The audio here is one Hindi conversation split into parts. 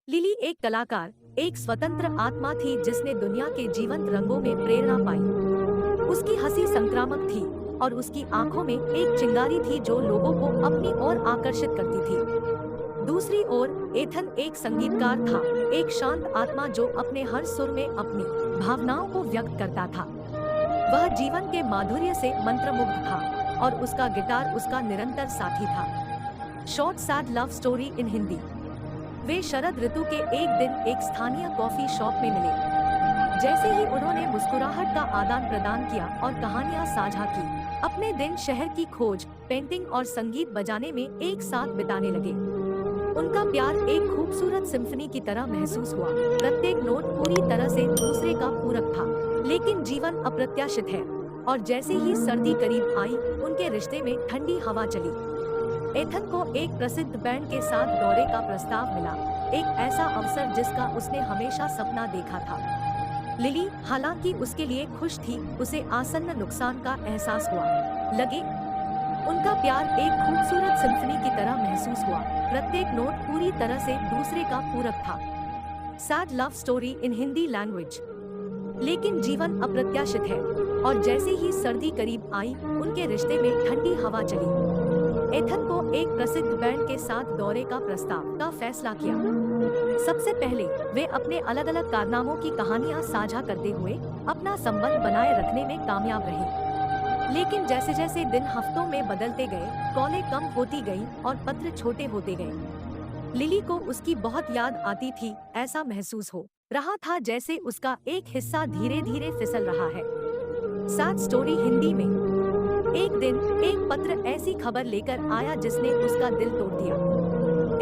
लिली एक कलाकार, एक स्वतंत्र आत्मा थी जिसने दुनिया के जीवंत रंगों में प्रेरणा पाई। उसकी हंसी संक्रामक थी और उसकी आंखों में एक चिंगारी थी जो लोगों को अपनी ओर आकर्षित करती थी। दूसरी ओर एथन एक संगीतकार था, एक शांत आत्मा जो अपने हर सुर में अपनी भावनाओं को व्यक्त करता था। वह जीवन के माधुर्य से मंत्रमुग्ध था और उसका गिटार उसका निरंतर साथी था। Short sad love story in Hindi. वे शरद ऋतु के एक दिन एक स्थानीय कॉफी शॉप में मिले। जैसे ही उन्होंने मुस्कुराहट का आदान प्रदान किया और कहानियां साझा की, अपने दिन शहर की खोज, पेंटिंग और संगीत बजाने में एक साथ बिताने लगे। उनका प्यार एक खूबसूरत सिम्फनी की तरह महसूस हुआ। प्रत्येक नोट पूरी तरह से दूसरे का पूरक था। लेकिन जीवन अप्रत्याशित है और जैसे ही सर्दी करीब आई, उनके रिश्ते में ठंडी हवा चली। एथन को एक प्रसिद्ध बैंड के साथ दौरे का प्रस्ताव मिला, एक ऐसा अवसर जिसका उसने हमेशा सपना देखा था। लिली, हालांकि उसके लिए खुश थी, उसे आसन्न नुकसान का एहसास हुआ। लगे उनका प्यार एक खूबसूरत सिम्फनी की तरह महसूस हुआ। प्रत्येक नोट पूरी तरह से दूसरे का पूरक था। Sad love story in Hindi language. लेकिन जीवन अप्रत्याशित है और जैसे ही सर्दी करीब आई, उनके रिश्ते में ठंडी हवा चली। एथन को एक प्रसिद्ध बैंड के साथ दौरे का प्रस्ताव का फैसला किया। सबसे पहले वे अपने अलग अलग कारनामों की कहानियां साझा करते हुए अपना संबंध बनाए रखने में कामयाब रहे। लेकिन जैसे जैसे दिन हफ्तों में बदलते गए, कॉलें कम होती गईं और पत्र छोटे होते गए। लिली को उसकी बहुत याद आती थी। ऐसा महसूस हो रहा था जैसे उसका एक हिस्सा धीरे धीरे फिसल रहा है। सैड स्टोरी हिंदी में। एक दिन एक पत्र ऐसी खबर लेकर आया जिसने उसका दिल तोड़ दिया।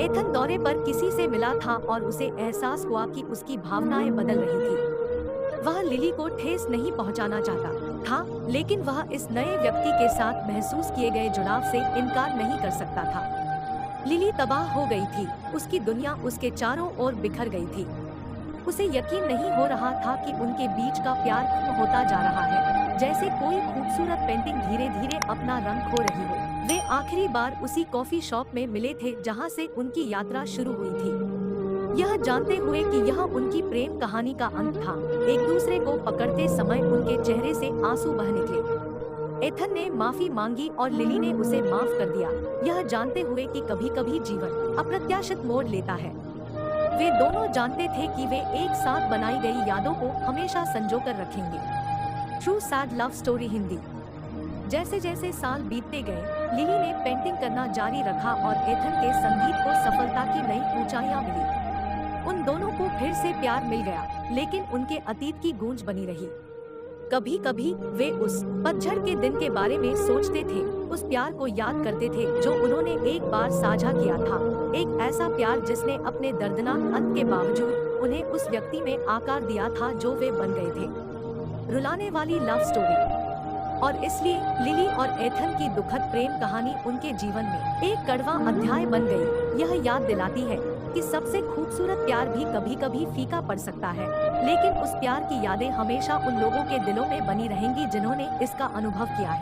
एथन दौरे पर किसी से मिला था और उसे एहसास हुआ कि उसकी भावनाएं बदल रही थी। वह लिली को ठेस नहीं पहुंचाना चाहता था, लेकिन वह इस नए व्यक्ति के साथ महसूस किए गए जुड़ाव से इनकार नहीं कर सकता था। लिली तबाह हो गई थी, उसकी दुनिया उसके चारों ओर बिखर गई थी। उसे यकीन नहीं हो रहा था कि उनके बीच का प्यार खत्म होता जा रहा है, जैसे कोई खूबसूरत पेंटिंग धीरे धीरे अपना रंग खो रही हो। वे आखिरी बार उसी कॉफी शॉप में मिले थे जहां से उनकी यात्रा शुरू हुई थी, यह जानते हुए कि यह उनकी प्रेम कहानी का अंत था। एक दूसरे को पकड़ते समय उनके चेहरे से आंसू बह निकले। एथन ने माफी मांगी और लिली ने उसे माफ कर दिया, यह जानते हुए कि कभी कभी जीवन अप्रत्याशित मोड़ लेता है। वे दोनों जानते थे कि वे एक साथ बनाई गई यादों को हमेशा संजोकर रखेंगे। True sad love story Hindi. जैसे जैसे साल बीतते गए, लिली ने पेंटिंग करना जारी रखा और एथन के संगीत को सफलता की नई ऊंचाइयां मिली। उन दोनों को फिर से प्यार मिल गया, लेकिन उनके अतीत की गूंज बनी रही। कभी कभी वे उस पतझड़ के दिन के बारे में सोचते थे, उस प्यार को याद करते थे जो उन्होंने एक बार साझा किया था। एक ऐसा प्यार जिसने अपने दर्दनाक अंत के बावजूद उन्हें उस व्यक्ति में आकार दिया था जो वे बन गए थे। रुलाने वाली लव स्टोरी। और इसलिए लिली और एथन की दुखद प्रेम कहानी उनके जीवन में एक कड़वा अध्याय बन गई। यह याद दिलाती है कि सबसे खूबसूरत प्यार भी कभी कभी फीका पड़ सकता है, लेकिन उस प्यार की यादें हमेशा उन लोगों के दिलों में बनी रहेंगी जिन्होंने इसका अनुभव किया है।